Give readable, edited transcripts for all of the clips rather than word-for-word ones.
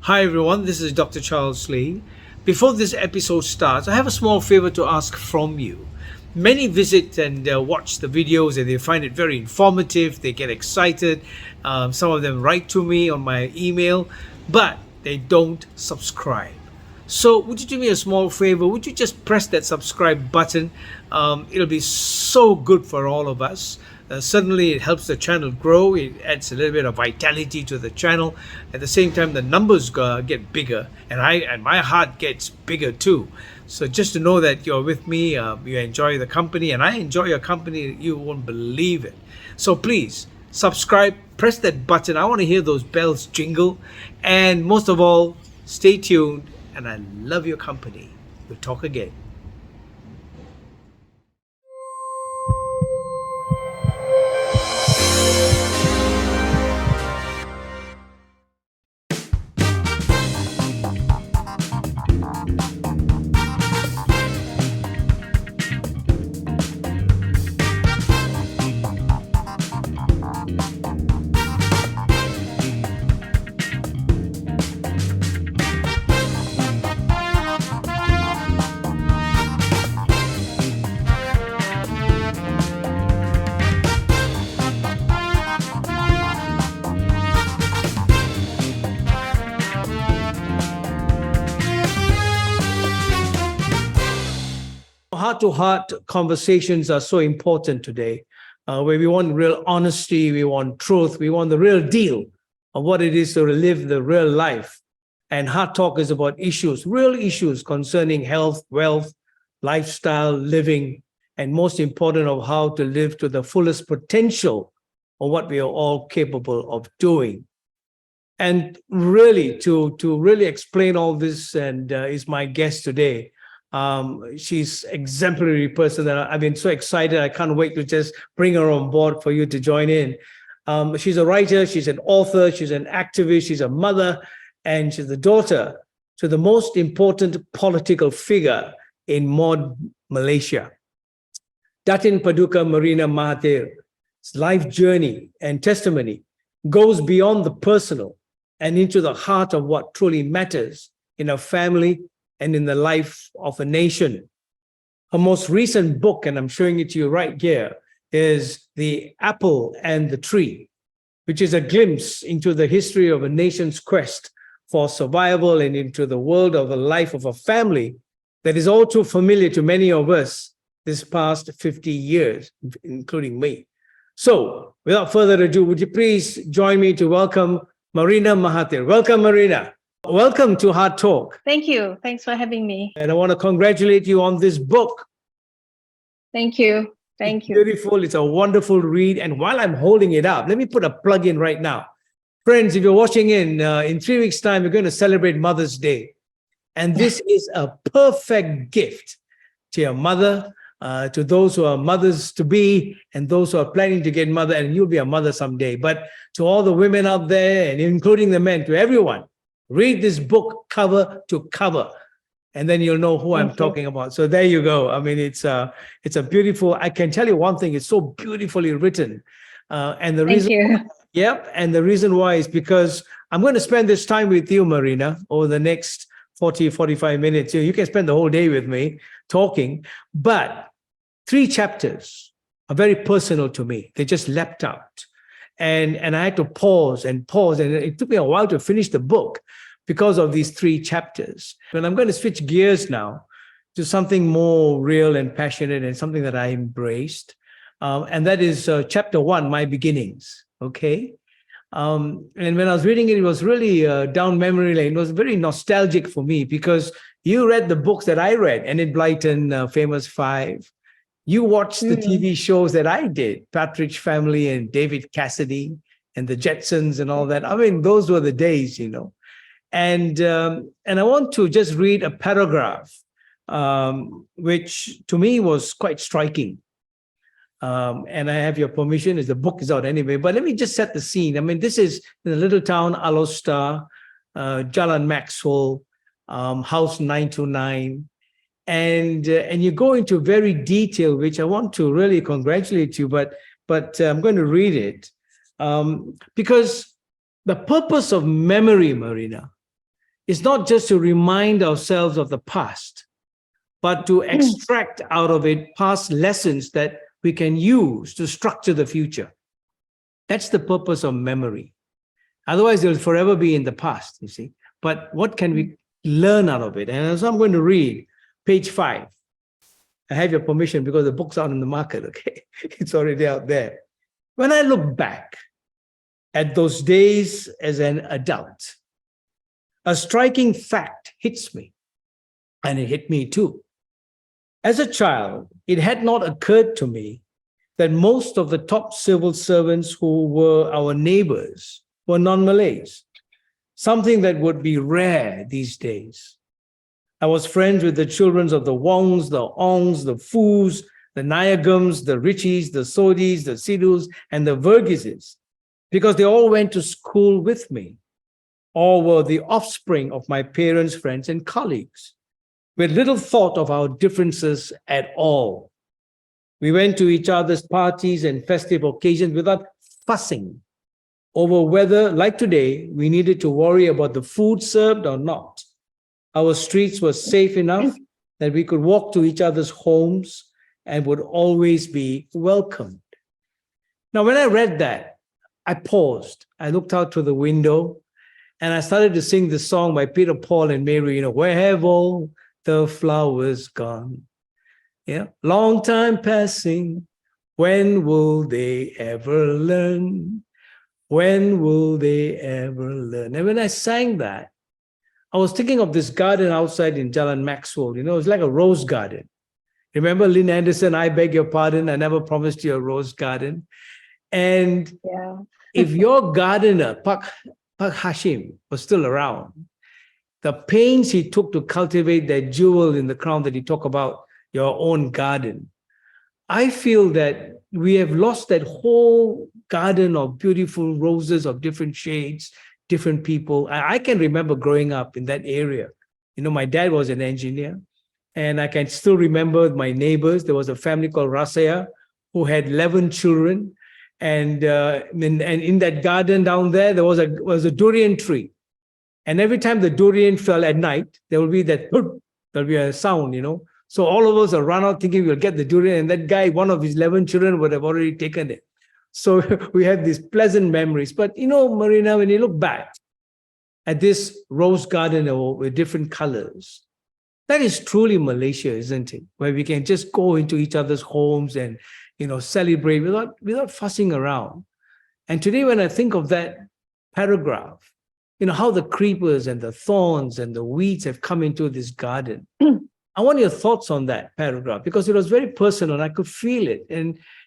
Hi everyone, this is Dr. Charles Lee. Before this episode starts, I have a small favor to ask from you. Many visit and watch the videos and they find it very informative, they get excited. Some of them write to me on my email, but they don't subscribe. So, would you do me a small favor? Would you just press that subscribe button? It'll be so good for all of us. Certainly, it helps the channel grow. It adds a little bit of vitality to the channel. At the same time, the numbers get bigger, and my heart gets bigger too. So, just to know that you're with me, you enjoy the company, and I enjoy your company. You won't believe it. So, please subscribe, press that button. I want to hear those bells jingle, and most of all, stay tuned. And I love your company. We'll talk again. Heart-to-heart conversations are so important today, where we want real honesty, we want truth, we want the real deal of what it is to live the real life. And Heart Talk is about issues, real issues concerning health, wealth, lifestyle, living, and most important of how to live to the fullest potential of what we are all capable of doing. And really, to really explain all this, and is my guest today. She's exemplary person that I've been so excited. I can't wait to just bring her on board for you to join in. She's a writer, she's an author, she's an activist, she's a mother, and she's the daughter to the most important political figure in modern Malaysia. Datin Paduka Marina Mahathir's life journey and testimony goes beyond the personal and into the heart of what truly matters in a family and in the life of a nation. Her most recent book, and I'm showing it to you right here, is The Apple and the Tree, which is a glimpse into the history of a nation's quest for survival and into the world of a life of a family that is all too familiar to many of us this past 50 years, including me. So, without further ado, would you please join me to welcome Marina Mahathir. Welcome, Marina. Welcome to Heart Talk. Thank you. Thanks for having me. And I want to congratulate you on this book. Thank you. Thank you. Beautiful. It's a wonderful read. And while I'm holding it up, let me put a plug in right now. Friends, if you're watching in 3 weeks' time, we're going to celebrate Mother's Day. And this is a perfect gift to your mother, to those who are mothers-to-be, and those who are planning to get mother, and you'll be a mother someday. But to all the women out there, and including the men, to everyone, read this book cover to cover, and then you'll know who I'm talking about. So there you go. I mean, it's a beautiful. I can tell you one thing: it's so beautifully written, and the reason. Thank you. Yep, and the reason why is because I'm going to spend this time with you, Marina, over the next 45 minutes. You can spend the whole day with me talking, but 3 chapters are very personal to me. They just leapt out. And I had to pause, and it took me a while to finish the book because of these 3 chapters. And I'm going to switch gears now to something more real and passionate, and something that I embraced. And that is chapter 1, My Beginnings. Okay. And when I was reading it, it was really down memory lane. It was very nostalgic for me because you read the books that I read, Enid Blyton, Famous Five. You watched the TV shows that I did, Partridge Family and David Cassidy and the Jetsons and all that. I mean, those were the days, you know. And I want to just read a paragraph, which to me was quite striking. And I have your permission, as the book is out anyway. But let me just set the scene. I mean, this is in the little town, Alostar, Jalan Maxwell, house 929. And you go into very detail, which I want to really congratulate you, but I'm going to read it because the purpose of memory, Marina, is not just to remind ourselves of the past, but to extract out of it past lessons that we can use to structure the future. That's the purpose of memory. Otherwise, it'll forever be in the past, you see. But what can we learn out of it? And so I'm going to read page 5. I have your permission because the book's out in the market, okay? It's already out there. When I look back at those days as an adult, a striking fact hits me, and it hit me too. As a child, it had not occurred to me that most of the top civil servants who were our neighbors were non-Malays, something that would be rare these days. I was friends with the children of the Wongs, the Ongs, the Foos, the Nayagams, the Richies, the Sodis, the Sidus, and the Vergises, because they all went to school with me. All were the offspring of my parents, friends, and colleagues, with little thought of our differences at all. We went to each other's parties and festive occasions without fussing over whether, like today, we needed to worry about the food served or not. Our streets were safe enough that we could walk to each other's homes and would always be welcomed. Now, when I read that, I paused. I looked out through the window and I started to sing the song by Peter, Paul, and Mary, where have all the flowers gone? Yeah, long time passing. When will they ever learn? When will they ever learn? And when I sang that, I was thinking of this garden outside in Jalan Maxwell. It's like a rose garden. Remember Lynn Anderson, I beg your pardon, I never promised you a rose garden. And Yeah. if your gardener, Pak Hashim, was still around, the pains he took to cultivate that jewel in the crown that he talked about, your own garden, I feel that we have lost that whole garden of beautiful roses of different shades, different people. I can remember growing up in that area. My dad was an engineer, and I can still remember my neighbors. There was a family called Rasaya who had 11 children. And in that garden down there, there was a durian tree. And every time the durian fell at night, there will be there'll be a sound, So all of us will run out thinking we'll get the durian. And that guy, one of his 11 children, would have already taken it. So we have these pleasant memories. But, Marina, when you look back at this rose garden with different colors, that is truly Malaysia, isn't it? Where we can just go into each other's homes and, celebrate without fussing around. And today, when I think of that paragraph, how the creepers and the thorns and the weeds have come into this garden. I want your thoughts on that paragraph because it was very personal and I could feel it.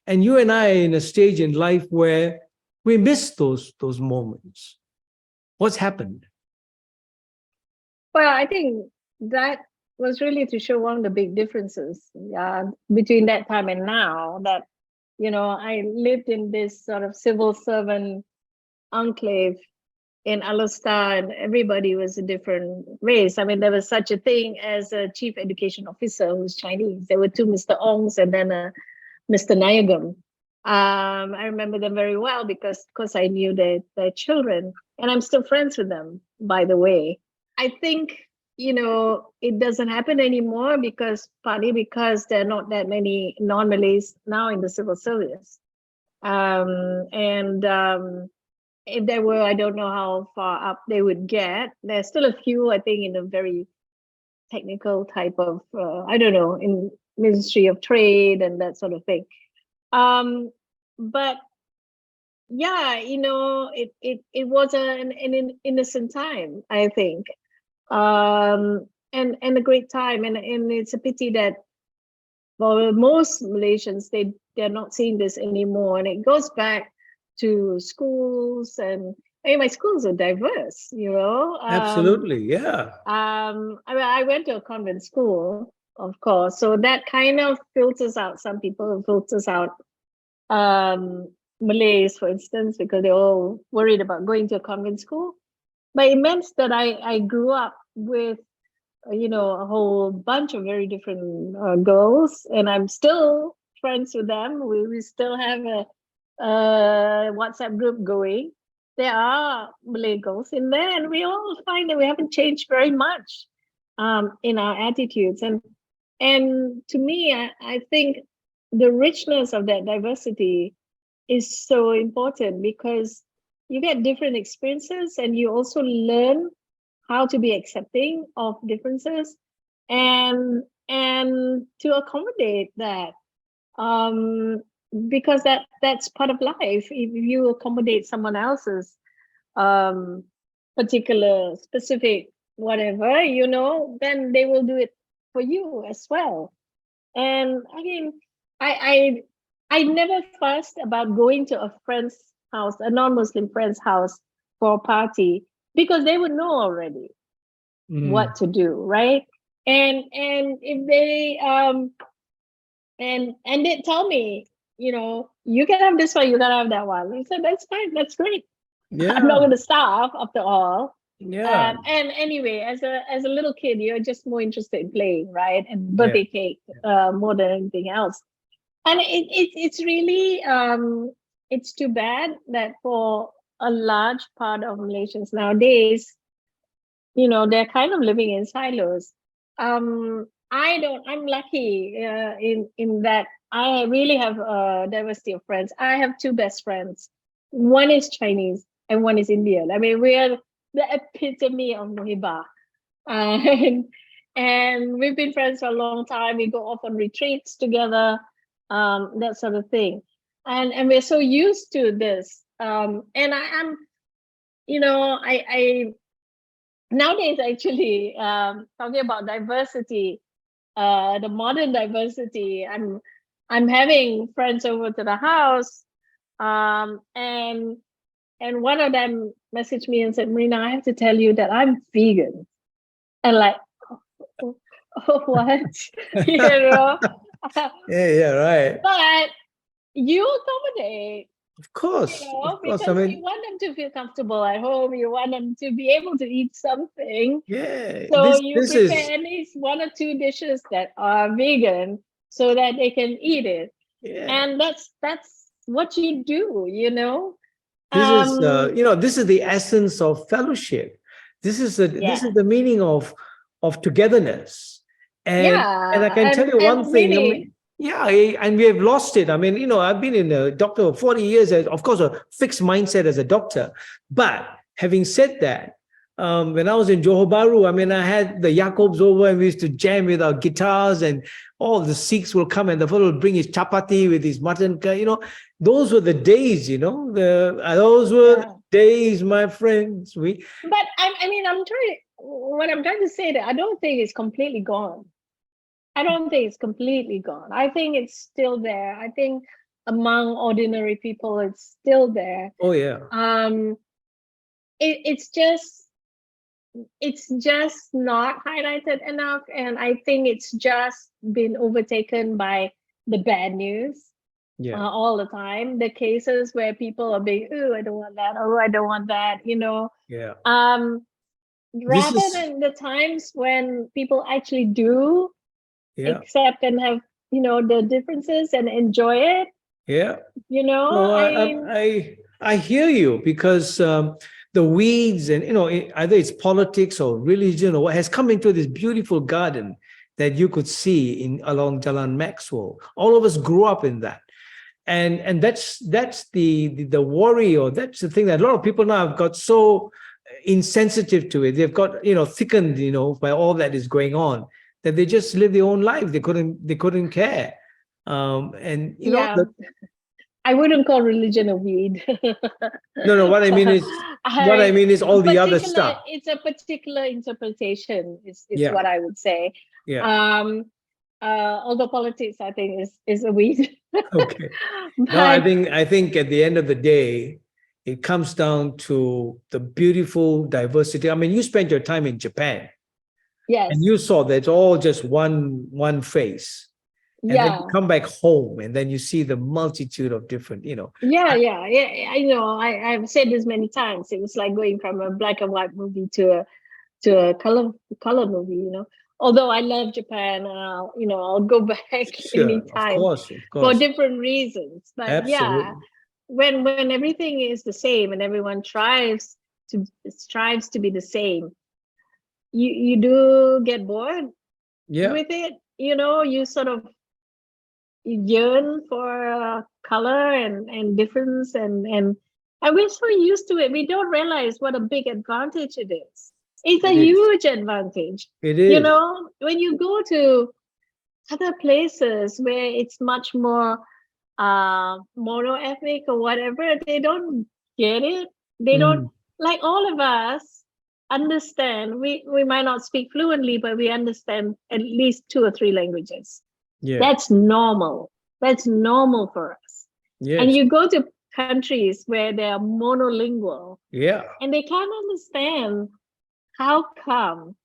And you and I are in a stage in life where we miss those moments. What's happened? Well, I think that was really to show one of the big differences between that time and now, that, I lived in this sort of civil servant enclave in Alustar, and everybody was a different race. I mean, there was such a thing as a chief education officer who's Chinese. There were 2 Mr. Ongs and then a Mr. Nayagam. I remember them very well because, of course, I knew their children, and I'm still friends with them, by the way. I think, it doesn't happen anymore partly because there are not that many non-Malays now in the civil service. If there were, I don't know how far up they would get. There's still a few, I think, in a very technical type of, in Ministry of Trade and that sort of thing. But yeah, it was an innocent time, I think, and a great time. And it's a pity that for most Malaysians, they're not seeing this anymore. And it goes back to schools, and my schools are diverse, Absolutely, yeah. I went to a convent school, of course, so that kind of filters out some people, filters out Malays, for instance, because they're all worried about going to a convent school. But it meant that I grew up with a whole bunch of very different girls, and I'm still friends with them. We still have a WhatsApp group going. there are Malay girls in there, and we all find that we haven't changed very much in our attitudes. And to me, I think the richness of that diversity is so important, because you get different experiences and you also learn how to be accepting of differences, and to accommodate that, um, because that's part of life. If you accommodate someone else's um, particular specific whatever, then they will do it for you as well. And I mean, I never fussed about going to a friend's house, a non-Muslim friend's house, for a party, because they would know already what to do, right? And if they and they tell me, you can have this one, you can have that one. I said, that's fine, that's great. I'm not Yeah. going to starve after all. Yeah. And anyway, as a little kid, you're just more interested in playing, right? And Yeah. birthday cake more than anything else. And it's really it's too bad that for a large part of Malaysians nowadays, they're kind of living in silos. I'm lucky in that I really have a diversity of friends. I have two best friends. One is Chinese and one is Indian. I mean, we are the epitome of Muhiba. And and we've been friends for a long time. We go off on retreats together, that sort of thing. And we're so used to this. And I am, I nowadays, actually, talking about diversity, the modern diversity, I'm having friends over to the house, and one of them messaged me and said, Marina, I have to tell you that I'm vegan. And like, oh, what? you know Yeah, right. but you accommodate, Of course. Of course. I because you mean, want them to feel comfortable at home, you want them to be able to eat something. yeah, So you this is prepare at least one or two dishes that are vegan so that they can eat it. yeah. And that's what you do, This is Um, this is the essence of fellowship. This yeah. is the meaning of togetherness. And I Yeah. can tell And you one and thing. I really, mean, yeah, and we have lost it. I mean, I've been in a doctor for 40 years, of course, a fixed mindset as a doctor. But having said that, when I was in Johor Bahru, I mean, I had the Jacobs over and we used to jam with our guitars, and all the Sikhs will come and the fellow will bring his chapati with his mutton. Those were the days, those were the yeah. days, my friends. But I mean, what I'm trying to say, that I don't think it's completely gone. I don't think it's completely gone. I think it's still there. I think among ordinary people, it's still there. Oh, yeah. Um, it's just not highlighted enough, and I think it's just been overtaken by the bad news Yeah. all the time. The cases where people are being, oh, I don't want that, oh, I don't want that, Yeah. um, This rather is, than the times when people actually do yeah. accept and have, the differences and enjoy it. Yeah. No, I I hear you, because the weeds and either it's politics or religion or what has come into this beautiful garden that you could see in along Jalan Maxwell. All of us grew up in that, and that's the worry, or that's the thing that a lot of people now have got so insensitive to it. They've got thickened by all that is going on, that they just live their own life. They couldn't care, and yeah, the, I wouldn't call religion a weed. no, what I I mean is all the other stuff. It's a particular interpretation, is Yeah, what I would say. yeah. Um, although politics, I think, is a weed. Okay. No, I But think I think at the end of the day, it comes down to the beautiful diversity. I mean, you spent your time in Japan, and yes, you saw that it's all just one face. And then you yeah. come back home, and then you see the multitude of different, Yeah, I- yeah, yeah. I know. I've said this many times. It was like going from a black and white movie to a color movie. Although I love Japan, and I'll go back sure, of anytime course, of for course, different reasons. But yeah, absolutely. when everything is the same and everyone strives to be the same, you do get bored Yeah. with it. You sort of yearn for color and difference, and we're so used to it, we don't realize what a big advantage it is. It's a It is. huge advantage. It is. When you go to other places where it's much more mono-ethnic or whatever, they don't get it. They don't, Mm. like all of us understand. We might not speak fluently, but we understand at least 2 or 3 languages. Yeah. That's normal. That's normal for us. And Yes. you go to countries where they are monolingual Yeah. and they can't understand how come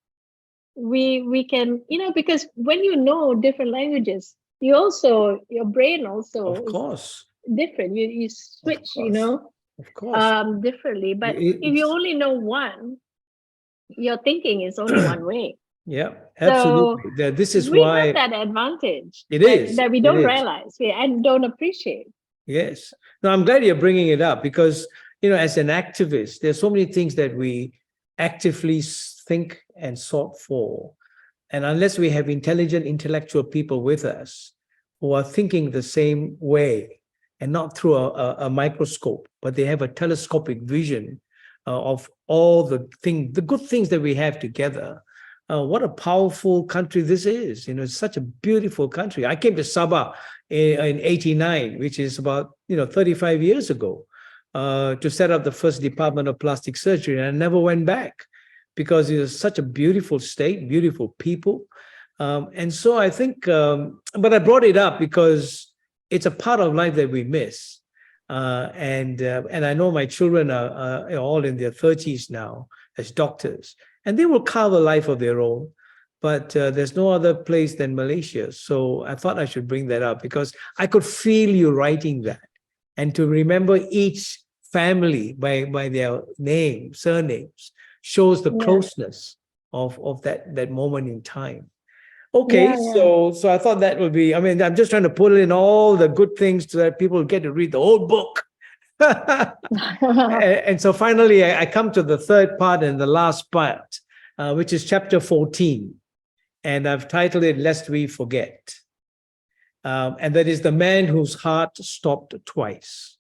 we can, because when you know different languages, your brain also Of is course. different. You Of switch, course. Of course. differently. But if you It's only know one, your thinking is only one way. yeah, So absolutely. This is we have why that advantage it that, is. that we It don't is. realize and don't appreciate. Yes. No, I'm glad you're bringing it up because, as an activist, there's so many things that we actively think and sought for. And unless we have intelligent, intellectual people with us who are thinking the same way and not through a microscope, but they have a telescopic vision of all the good things that we have together. What a powerful country this is. It's such a beautiful country. I came to Sabah in 89, which is about, 35 years ago, to set up the first department of plastic surgery. And I never went back because it is such a beautiful state, beautiful people. And so I think, but I brought it up because it's a part of life that we miss. And I know my children are all in their 30s now as doctors, and they will carve a life of their own. But there's no other place than Malaysia. So I thought I should bring that up because I could feel you writing that. And to remember each family by their surnames, shows the Yeah, closeness of that moment in time. Okay, yeah, yeah. so I thought that would be, I'm just trying to put in all the good things so that people get to read the whole book. And so finally, I come to the third part and the last part, which is chapter 14. And I've titled it, Lest We Forget. And that is the man whose heart stopped twice.